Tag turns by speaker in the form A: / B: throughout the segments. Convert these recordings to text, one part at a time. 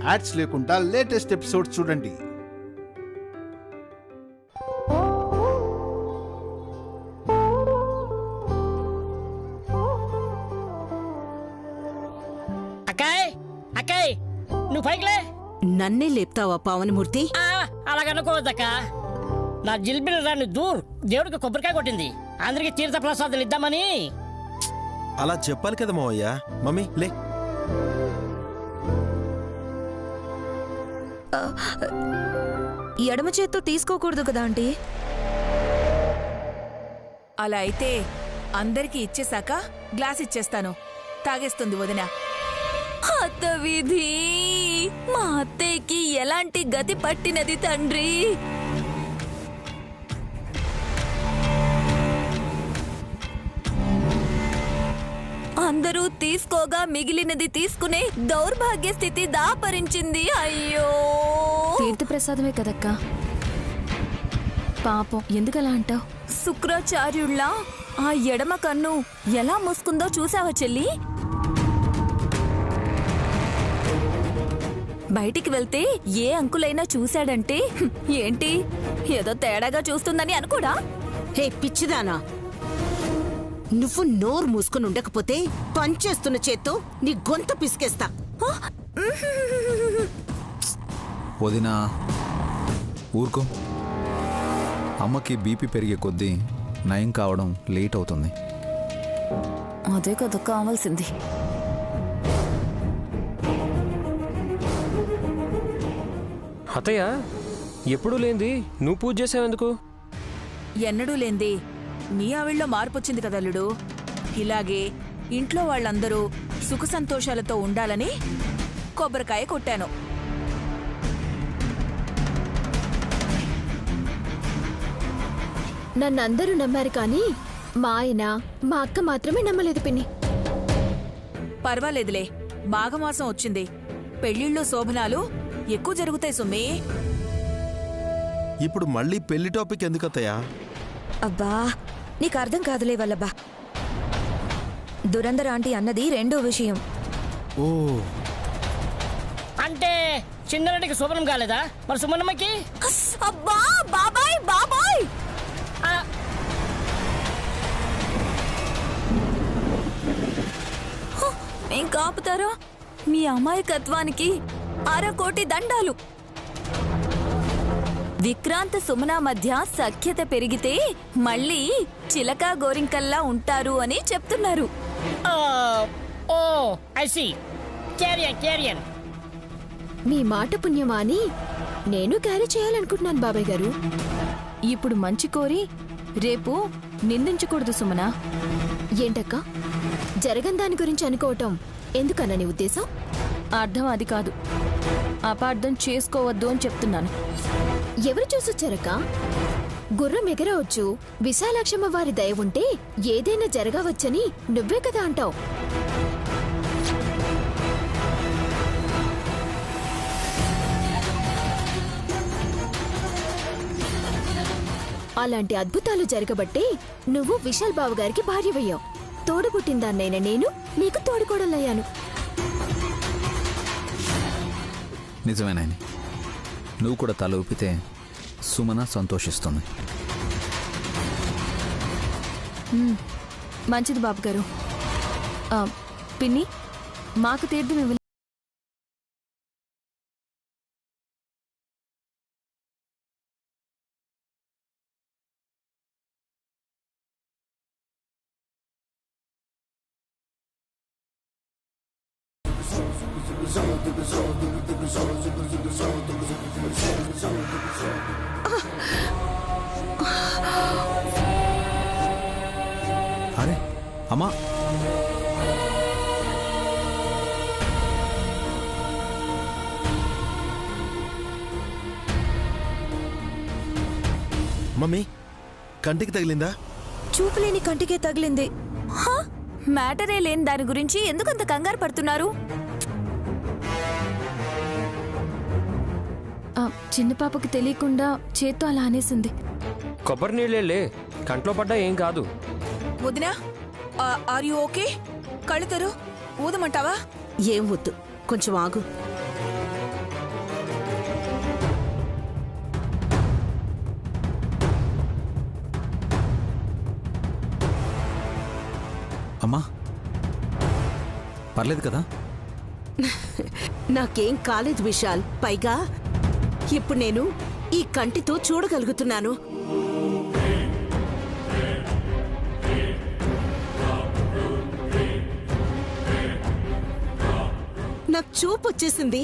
A: Ads లేకుండా latest episode చూడండి.
B: నువ్వు పైకిలే.
C: నన్నే లేపుతావా పావనమూర్తి?
B: అలాగనుకోవద్దక్క. నా జిల్బిల్ రాని దూర్ దేవుడికి కొబ్బరికాయ కొట్టింది, అందరికి తీర్థ ప్రసాదాలు ఇద్దామని.
D: అలా చెప్పాలి కదా మావయ్య. మమ్మీ లే.
E: ఎడమ చేత్తో తీసుకోకూడదు కదా ఆంటీ?
F: అలా అయితే అందరికీ ఇచ్చేశాక గ్లాస్ ఇచ్చేస్తాను, తాగేస్తుంది వదిన.
E: అత్త విధి, మా అత్తయ్యకి ఎలాంటి గతి పట్టినది తండ్రి? అందరూ తీసుకోగా మిగిలినది తీసుకునే దౌర్భాగ్య స్థితి దాపరించింది. అయ్యో,
G: తీర్థప్రసాదమే కదక్కా, పాపం ఎందుకలా అంటావు?
E: శుక్రాచార్యుళ్ళ ఆ ఎడమ కన్ను ఎలా మూసుకుందో చూసావా చెల్లి? బయటికి వెళ్తే ఏ అంకులైనా చూశాడంటే ఏంటి ఏదో తేడాగా చూస్తుందని అనుకోడా?
C: హే పిచ్చిదానా, నువ్వు నోరు మూసుకుని ఉండకపోతే పనిచేస్తున్న చేత్తో నీ గొంతు పిసికేస్తా.
H: వదినా ఊరుకో. అమ్మకి బీపీ పెరిగే కొద్దీ నయం కావడం లేట్ అవుతుంది.
E: అదే కదా కావాల్సింది.
I: అత్తయ్య, ఎప్పుడూ లేంది నువ్వు పూజ చేసావెందుకు?
F: ఎన్నడూ లేంది నీ ఆవిళ్ళలో మార్పొచ్చింది కదల్లుడు. ఇలాగే ఇంట్లో వాళ్ళందరూ సుఖ సంతోషాలతో ఉండాలని కొబ్బరికాయ కొట్టాను.
G: నన్నందరూ నమ్మారు కానీ మా ఆయన మా అక్క మాత్రమే నమ్మలేదు పిన్ని.
F: పర్వాలేదులే, మాఘమాసం వచ్చింది, పెళ్లిళ్ళు శోభనాలు ఎక్కువ జరుగుతాయి సుమ్మి.
D: ఇప్పుడు మళ్ళీ పెళ్లి టాపిక్ ఎందుకత్తయ్యా?
E: అబ్బా నీకు అర్థం కాదులే వల్లబ్బా. దురందర ఆంటీ అన్నది రెండో విషయం.
D: ఓ,
B: అంటే చిన్నరెడ్డికి శుభ్రం కాలేదా? మరి సుమన్నమ్మకి?
E: అబ్బా బాబాయ్ బాబాయ్, ఏం కాపుతారా? మీ అమాయకత్వానికి 1/2 కోటి దండాలు. విక్రాంత్ సుమన మధ్య సఖ్యత పెరిగితే మళ్ళీ చిలకా గోరింకల్లా ఉంటారు అని చెప్తున్నారు.
B: ఓ ఐ సీ. క్యారియన్.
G: మీ మాట పుణ్యమా అని నేను క్యారీ చేయాలనుకుంటున్నాను బాబాయ్ గారు. ఇప్పుడు మంచి కోరి రేపు నిందించకూడదు సుమనా. ఏంటక్క, జరగని దాని గురించి అనుకోవటం ఎందుకన్నా నీ ఉద్దేశం? అర్థం అది కాదు, అపార్థం చేసుకోవద్దు అని చెప్తున్నాను. ఎవరు చూసొచ్చారక్క? గుర్రం ఎగరవచ్చు, విశాలాక్షమ్మ వారి దయ ఉంటే ఏదైనా జరగవచ్చని నువ్వే కదా అంటావు. అలాంటి అద్భుతాలు జరగబట్టే నువ్వు విశాల్ బాబు గారికి భార్యవయ్యావు. తోడుపుట్టిందాన్నైనా నేను నీకు తోడుకోడలయ్యాను.
H: నిజమేనాయని, నువ్వు కూడా తల ఊపితే సుమన సంతోషిస్తుంది.
G: మంచిది బాబు గారు. పిన్ని, మాకు తీర్థం ఇవ్వలేదు.
H: అరే అమ్మా,
D: మమ్మీ కంటికి తగిలిందా?
E: చూపులేని కంటికే తగిలింది. మ్యాటరే లేని దాని గురించి ఎందుకంత కంగారు పడుతున్నారు?
G: చిన్న పాపకి తెలియకుండా చేత్తో అలా అనేసింది.
I: కొబ్బరి నీళ్ళే, కంట్లో పడ్డా ఏం కాదు.
F: వదినా, ఆర్ యు ఓకే? కళ్ళు తెరు, ఊదమంటావా?
C: ఏం వద్దు, కొంచెం ఆగు.
H: పర్లేదు కదా?
C: నాకేం కాలేదు విశాల్. పైగా ఇప్పుడు నేను ఈ కంటితో చూడగలుగుతున్నాను. నాకు చూపు వచ్చేసింది.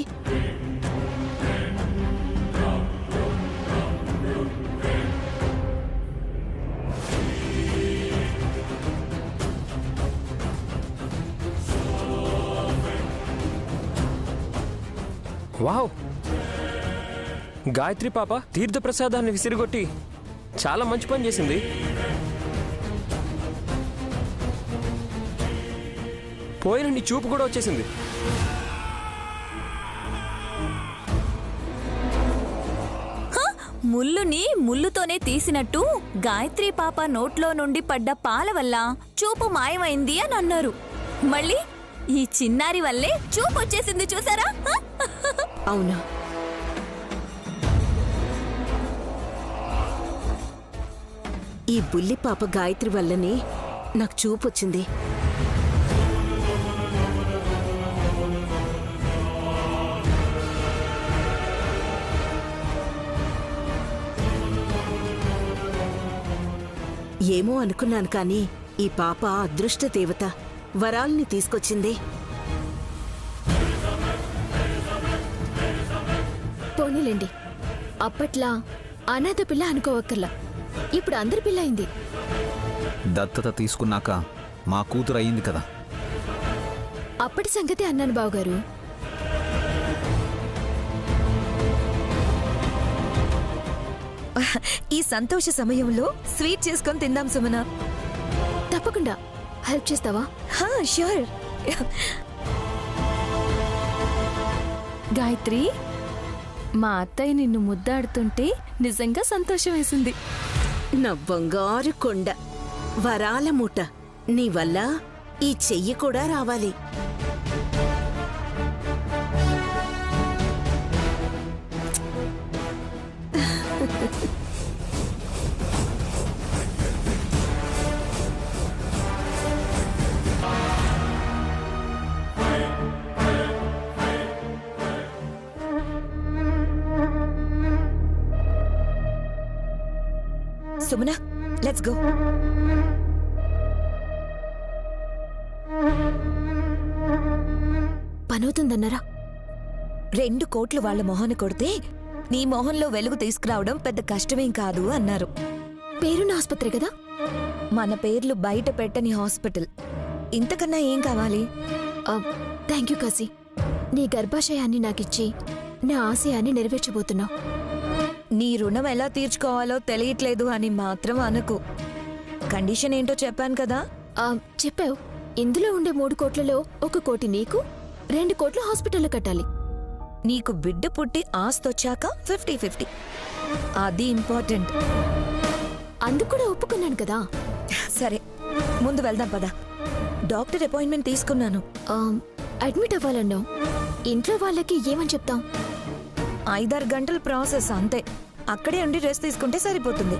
I: వావ్, గాయత్రి పాప తీర్థప్రసాదాన్ని విసిరిగొట్టి చాలా మంచి పని చేసింది. పోయిన నీ చూపు కూడా వచ్చేసింది.
E: ముల్లుని ముల్లుతోనే తీసినట్టు గాయత్రి పాప నోట్లో నుండి పడ్డ పాల వల్ల చూపు మాయమైంది అని అన్నారు. మళ్ళీ ఈ చిన్నారి వల్లే చూపు వచ్చేసింది, చూసారా?
C: అవునా? ఈ బుల్లి పాప గాయత్రి వల్లనే నాకు చూపు వచ్చింది. ఏమో అనుకున్నాను కానీ ఈ పాప అదృష్ట దేవత, వరాల్ని తీసుకొచ్చింది.
G: పోనీలేండి, అప్పట్లా అనాథ పిల్ల అనుకోవక్కర్లా, ఇప్పుడు అందరి పిల్ల అయింది.
H: దత్తత తీసుకున్నాక మా కూతురు అయ్యింది కదా.
G: అప్పటి సంగతి అన్నాను బావగారు.
J: ఈ సంతోష సమయంలో స్వీట్ చేసుకొని తిందాం సుమన.
G: తప్పకుండా. హెల్ప్ చేస్తావా?
J: ష్యూర్.
E: గాయత్రి, మా అత్తయ్య నిన్ను ముద్దాడుతుంటే నిజంగా సంతోషం వేసింది.
C: నా బంగారు కొండ, వరాల మూట, నీ వల్ల ఈ చెయ్యి కూడా రావాలి.
J: Sumana, let's go.
G: పనవుతుందన్నారా?
J: 2 కోట్లు వాళ్ళ మొహాన్ని కొడితే నీ మొహంలో వెలుగు తీసుకురావడం పెద్ద కష్టమేం కాదు అన్నారు.
G: పేరున్న ఆసుపత్రి కదా?
J: మన పేర్లు బయట పెట్టని హాస్పిటల్. ఇంతకన్నా ఏం కావాలి?
G: Thank you Kashi. నీ గర్భాశయాన్ని నాకిచ్చి నా ఆశయాన్ని నెరవేర్చబోతున్నావు.
J: నీ రుణం ఎలా తీర్చుకోవాలో తెలియట్లేదు అని మాత్రం అనకు. కండిషన్ ఏంటో చెప్పాను కదా.
G: చెప్పావు. ఇందులో ఉండే 3 కోట్లలో 1 కోటి నీకు, 2 కోట్లు హాస్పిటల్లో కట్టాలి.
J: నీకు బిడ్డ పుట్టి ఆస్తొచ్చాక 50-50. అది ఇంపార్టెంట్.
G: అందుకు కూడా ఒప్పుకున్నాను కదా.
J: సరే, ముందు వెళ్దాం పదా. డాక్టర్ అపాయింట్మెంట్ తీసుకున్నాను.
G: అడ్మిట్ అవ్వాలన్నావు. ఇంట్లో వాళ్ళకి ఏమని చెప్తాం?
J: 5-6 గంటల ప్రాసెస్ అంతే. అక్కడే ఉండి రెస్ట్ తీసుకుంటే సరిపోతుంది.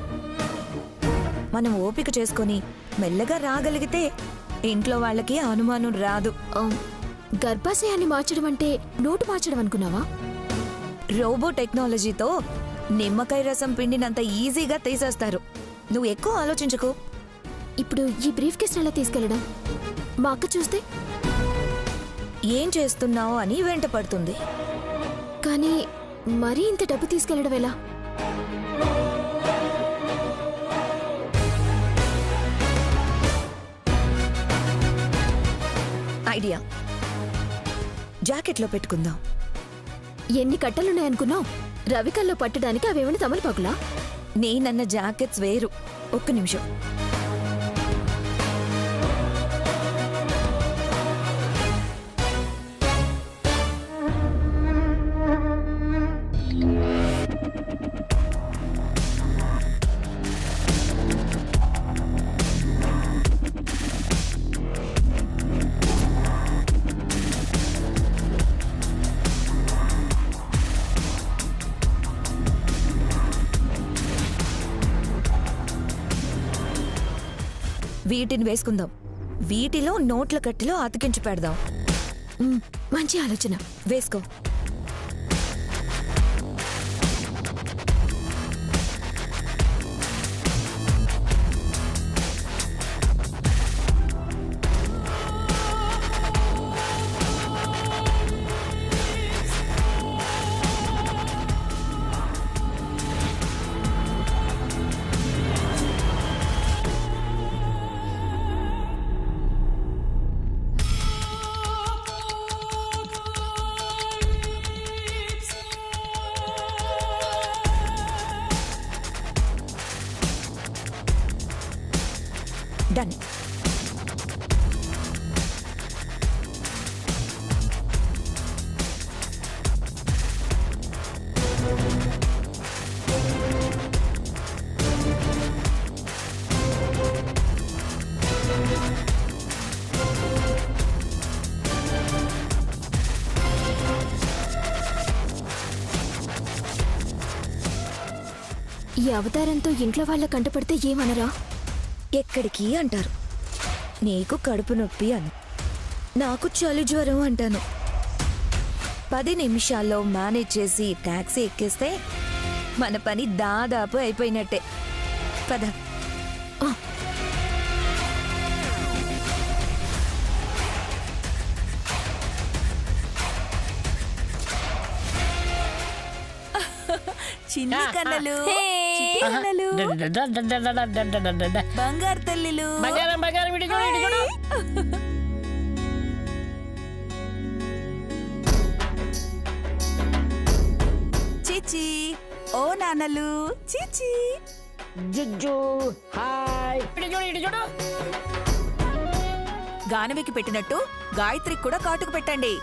J: మనం ఓపిక చేసుకొని మెల్లగా రాగలిగితే ఇంట్లో వాళ్ళకి అనుమానం రాదు.
G: గర్భాశయాన్ని మార్చడం అంటే నోటు మార్చడం అనుకున్నావా?
J: రోబో టెక్నాలజీతో నిమ్మకాయ రసం పిండినంత ఈజీగా తీసేస్తారు. నువ్వు ఎక్కువ ఆలోచించకు.
G: ఇప్పుడు ఈ బ్రీఫ్ కేసుని ఎలా తీసుకెళ్లడం? మా అక్క చూస్తే
J: ఏం చేస్తున్నావు అని వెంట పడుతుంది.
G: కానీ మరీ ఇంత డబ్బు తీసుకెళ్లడం ఎలా?
J: ఐడియా, జాకెట్లో పెట్టుకుందాం.
G: ఎన్ని కట్టలున్నాయనుకున్నావు? రవికల్లో పట్టడానికి అవేమని తమలపాకులా?
J: నేనన్న జాకెట్స్ వేరు. ఒక్క నిమిషం. వీటిని వేసుకుందాం. వీటిలో నోట్ల కట్టిలో అతికించి పెడదాం.
G: మంచి ఆలోచన.
J: వేసుకో. డన్.
G: ఈ అవతారంతో ఇంట్లో వాళ్ళ కంటపడితే ఏమనరా?
J: ఎక్కడికి అంటారు. నీకు కడుపు నొప్పి అని, నాకు చలి జ్వరం అంటాను. 10 నిమిషాల్లో మేనేజ్ చేసి టాక్సీ ఎక్కేస్తే మన పని దాదాపు అయిపోయినట్టే. పద.
F: చిన్ని కన్నలు, చిట్టి కన్నలు, బంగారు తల్లిలు.
B: బంగారం బంగారం ఇటు చూడు, ఇటు చూడు.
F: చిచి, ఓ నాన్నలు, చిచి.
B: జుజ్జు హాయ్, ఇటు చూడు, ఇటు చూడు.
F: గానవికి పెట్టినట్టు గాయత్రికి కూడా కాటుకు పెట్టండి.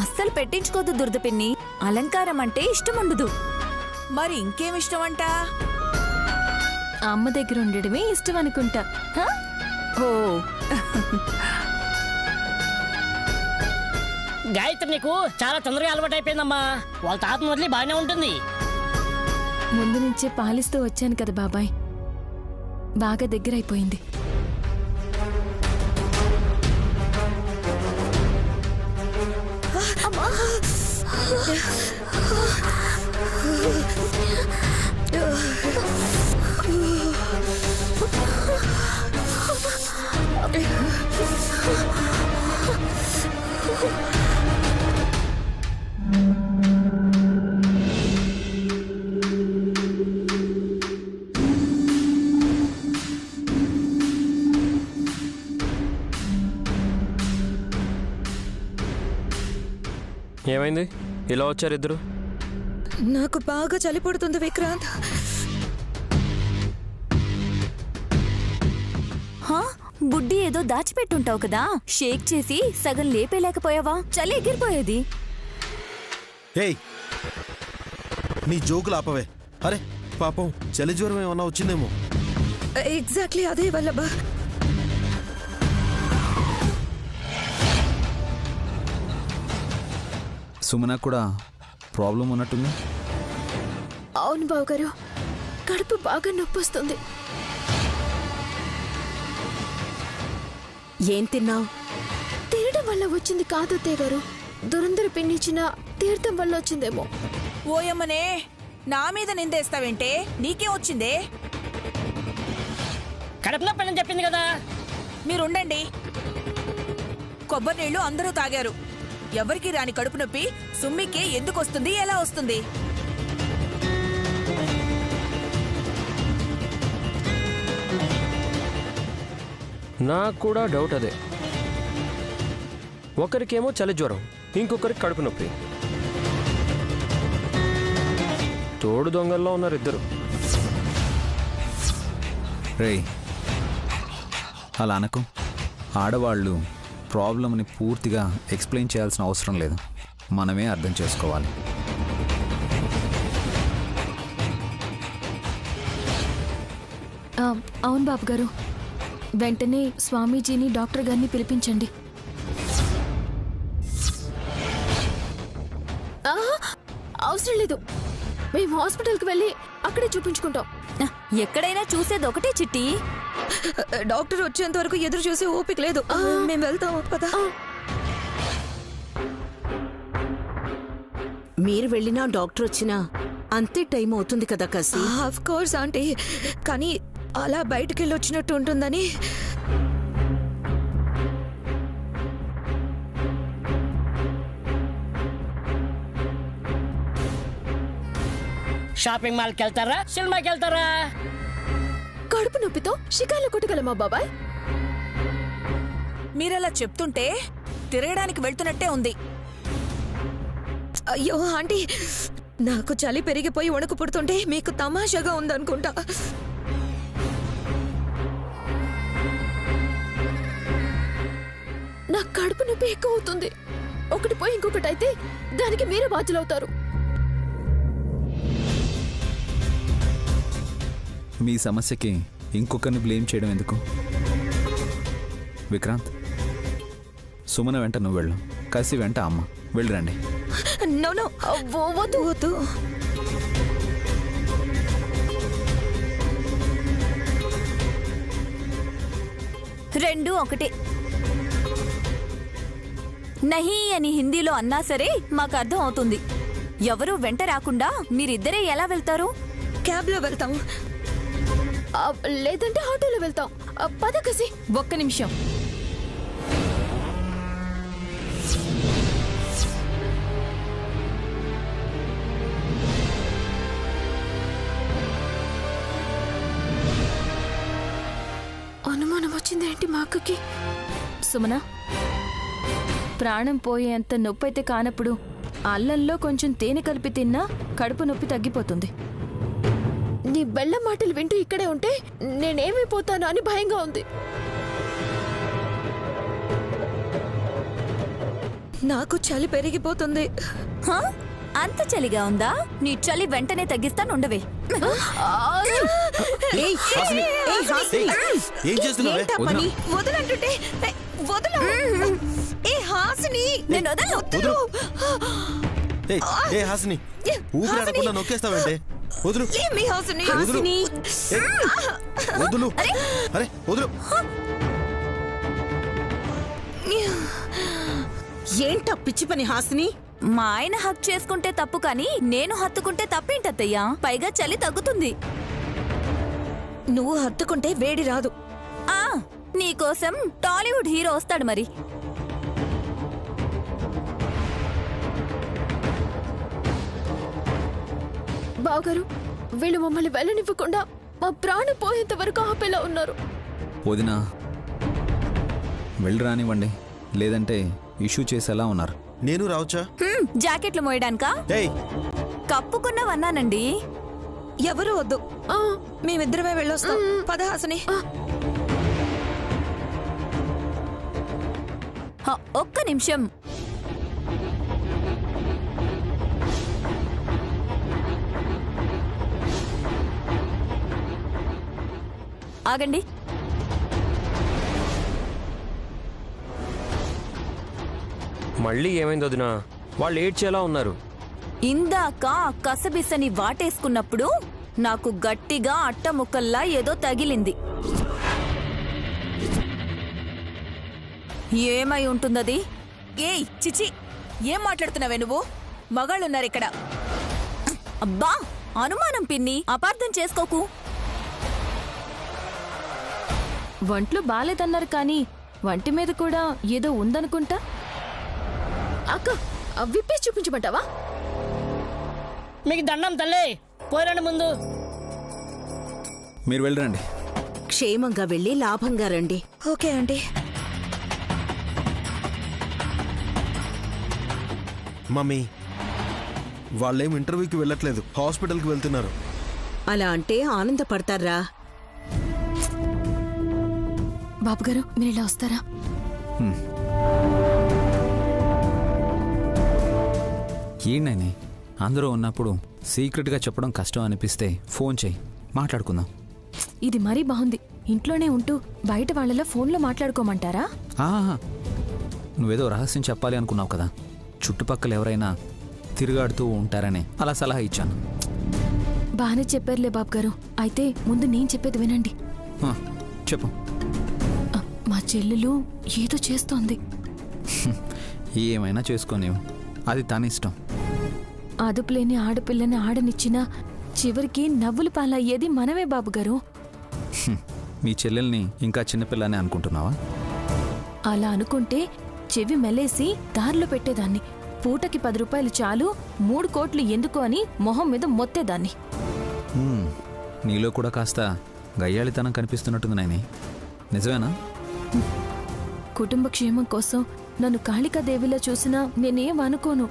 E: అస్సలు పెట్టించుకోదు దుర్దపిన్ని. అలంకారం అంటే ఇష్టం ఉండదు.
F: మరి ఇంకేం ఇష్టం అంట?
G: అమ్మ దగ్గర ఉండడమే ఇష్టం అనుకుంటా.
F: ఓ,
B: గాయత్రి నీకు చాలా తొందరగా అలవాటు అయిపోయిందమ్మా. వాళ్ళ తాత వదిలి బాగానే ఉంటుంది.
G: ముందు నుంచే పాలిస్తూ వచ్చాను కదా బాబాయ్, బాగా దగ్గరైపోయింది.
I: ఏమైంది? ఇలా వచ్చారు ఇద్దరు?
J: నాకు బాగా చలి పడుతుంది విక్రాంత్.
E: బుడ్డి ఏదో దాచిపెట్టుంటావు కదా, షేక్ చేసి సగం లేపేలేకపోయావా? చలి ఎగిరిపోయేది.
D: ఏయ్, నీ జోకులు ఆపవే. అరే పాపం, చలి జ్వరం ఏమన్నా వచ్చిందేమో.
J: ఎగ్జాక్ట్లీ అదే వల్లబా.
H: సుమనకు కూడా ప్రాబ్లం ఉన్నట్టుంది.
G: అవును బావగారు, కడుపు బాగా నొప్పి వస్తుంది.
C: ఏం తిన్నావు?
G: తినడం వల్ల వచ్చింది కాదు అత్తయ్య గారు, దురందర పిన్నిచ్చిన తీర్థం వల్ల వచ్చిందేమో.
F: ఓయమ్మనే, నా మీద నిందేస్తావేంటే? నీకేం వచ్చిందే?
B: కడుపు నొప్పి అని చెప్పింది కదా.
F: మీరుండండి. కొబ్బరి నీళ్లు అందరూ తాగారు. ఎవరికి రాని కడుపు నొప్పి సుమ్మికే ఎందుకు వస్తుంది, ఎలా వస్తుంది?
I: నాకు కూడా డౌట్ అదే. ఒకరికేమో చలి జ్వరం, ఇంకొకరికి కడుపు నొప్పి. తోడు దొంగల్లో ఉన్నారు ఇద్దరు.
H: రేయ్, అలా అనకు. ఆడవాళ్ళు ప్రాబ్లమ్ని పూర్తిగా ఎక్స్ప్లెయిన్ చేయాల్సిన అవసరం లేదు, మనమే అర్థం చేసుకోవాలి.
G: అవును బాబు గారు, వెంటనే స్వామీజీని డాక్టర్ గారిని పిలిపించండి. అవసరం లేదు, మేము హాస్పిటల్కి వెళ్ళి అక్కడే చూపించుకుంటాం.
E: ఎక్కడైనా చూసేది ఒకటే చిట్టి.
J: డాక్టర్ వచ్చేంత వరకు ఎదురు చూసే ఓపిక లేదు. మేము వెళ్తాం పద.
C: మీరు వెళ్ళినా డాక్టర్ వచ్చినా అంతే టైం అవుతుంది కదా కాశీ.
J: ఆఫ్ కోర్స్ ఆంటీ, కానీ అలా బయటికి వెళ్ళి వచ్చినట్టు ఉంటుందని.
B: షాపింగ్ మాల్కి వెళ్తారా, సినిమాకి వెళ్తారా?
G: కడుపు నొప్పితో షికార్లు కొట్టగలమా బాబాయ్?
F: మీరలా చెప్తుంటే తిరగడానికి వెళ్తున్నట్టే ఉంది.
J: అయ్యో ఆంటీ, నాకు చలి పెరిగిపోయి వణుకు పుడుతుంటే మీకు తమాషాగా ఉందనుకుంటా.
G: నా కడుపు నొప్పి ఎక్కువ అవుతుంది. ఒకటి పోయి ఇంకొకటి అయితే దానికి మీరే బాధ్యులవుతారు.
H: మీ సమస్యకి ఇంకొకరిని బ్లేమ్ చేయడం ఎందుకు? విక్రాంత్, సుమన వెంట నువ్వు వెళ్ళు, కాశీ వెంట అమ్మ వెళ్ళిరండి.
J: నో నో, వద్దు వద్దు.
E: రెండు ఒకటే. నహీ అని హిందీలో అన్నా సరే మాకు అర్థం అవుతుంది. ఎవరు వెంట రాకుండా మీరిద్దరే ఎలా వెళ్తారు?
J: క్యాబ్ లో వెళ్తాం,
G: లేదంటే ఆటోలో వెళ్తాం. పద కసి.
E: ఒక్క నిమిషం.
G: అనుమానం వచ్చిందేంటి మా అక్కకి?
K: సుమన, ప్రాణం పోయేంత నొప్పి అయితే కానప్పుడు అల్లంలో కొంచెం తేనె కలిపి తిన్నా కడుపు నొప్పి తగ్గిపోతుంది.
G: నీ బెల్లం మాటలు వింటూ ఇక్కడే ఉంటే నేనేమైపోతాను అని భయంగా ఉంది.
J: నాకు చలి పెరిగిపోతుంది.
E: హా? అంత చలిగా ఉందా? నీ చలి వెంటనే తగ్గిస్తానుండవే.
D: ఏం చేస్తున్నావే?
J: వదలంటుంటే వదలు. ఏ హాసిని, నేను వదలు.
D: ఏ హాసిని, ఊపిరాడకుండా నొక్కేస్తావంటే? వదులు.
J: మీ హాసిని.
D: వదులు. అరే వదులు.
C: ఏంటా పిచ్చి పని హాసిని?
E: మా ఆయన హక్ చేసుకుంటే తప్పు, కానీ నేను హత్తుకుంటే తప్పేంటత్తయ్యా? పైగా చలి తగ్గుతుంది.
J: నువ్వు హత్తుకుంటే వేడి రాదు.
E: ఆ నీకోసం టాలీవుడ్ హీరో వస్తాడు మరి.
G: బావగారు, వీళ్ళు మమ్మల్ని వెళ్ళనివ్వకుండా మా ప్రాణం పోయేంత వరకు ఆపేలా ఉన్నారు.
H: వదినా, వెళ్ళి రానివ్వండి, లేదంటే ఇష్యూ చేసేలా ఉన్నారు.
D: నేను రావచ్చా?
E: జాకెట్లు మోయడానికా? కప్పుకున్నావన్నానండి.
J: ఎవరు వద్దు, మేమిద్దరమే వెళ్ళొస్తాం. పద హాసిని.
E: ఒక్క నిమిషం. ఆగండి.
I: మళ్ళీ ఏమైంది వదినా? వాళ్ళు ఏడ్చేలా ఉన్నారు.
E: ఇందాక కసబిసని వాటేసుకున్నప్పుడు నాకు గట్టిగా అట్టముక్కల్లా ఏదో తగిలింది. ఏమై ఉంటుందది?
F: ఏయ్ చిచి, ఏం మాట్లాడుతున్నావే నువ్వు? మగాళ్ళున్నారు ఇక్కడ.
E: అబ్బా, అనుమానం పిన్ని, అపార్థం చేసుకోకు.
K: వంట్లో బాలేదన్నారు కానీ వంటి మీద కూడా ఏదో ఉందనుకుంటా.
G: అక్క, విప్పేసి చూపించమంటావా?
B: మీకు దండం తల్లి, పోరండి ముందు.
H: మీరు వెళ్ళరండి.
C: క్షేమంగా వెళ్ళి లాభంగా రండి.
J: Okay aunty.
D: మమ్మీ, వాళ్ళేం ఇంటర్వ్యూకి వెళ్ళట్లేదు, హాస్పిటల్కి వెళ్తున్నారు.
C: అలా అంటే ఆనందపడతారా?
G: బాబుగారు, మీరు ఇలా వస్తారా?
H: ఏంటని అందరూ ఉన్నప్పుడు సీక్రెట్గా చెప్పడం కష్టం అనిపిస్తే ఫోన్ చేయి, మాట్లాడుకుందాం.
K: ఇది మరీ బాగుంది. ఇంట్లోనే ఉంటూ బయట వాళ్ళలో ఫోన్లో మాట్లాడుకోమంటారా?
H: నువ్వేదో రహస్యం చెప్పాలి అనుకున్నావు కదా, చుట్టుపక్కల ఎవరైనా తిరుగాడుతూ ఉంటారని అలా సలహా ఇచ్చాను.
K: బాగానే చెప్పారులే బాబు గారు. అయితే ముందు నేను చెప్పేది వినండి.
H: చెప్పు.
K: మా చెల్లెలు ఏదో చేస్తోంది.
H: ఏమైనా చేసుకోనివ్వు, అది తన ఇష్టం.
K: అదుపులేని ఆడపిల్లని ఆడనిచ్చినా చివరికి నవ్వులు పాలయ్యేది మనమే బాబుగారు.
H: మీ చెల్లెల్ని ఇంకా చిన్నపిల్లని అనుకుంటున్నావా?
K: అలా అనుకుంటే చెవి మెలేసి దారిలో పెట్టేదాన్ని. పూటకి 10 రూపాయలు చాలు 3 కోట్లు ఎందుకు అని మొహం మీద మొత్తేదాన్ని.
H: నీలో కూడా కాస్త గయ్యాళితనం కనిపిస్తున్నట్టుంది నాయని. నిజమేనా?
K: కుటుంబ క్షేమం కోసం నన్ను కాళికాదేవిలా చూసినా నేనేం అనుకోను.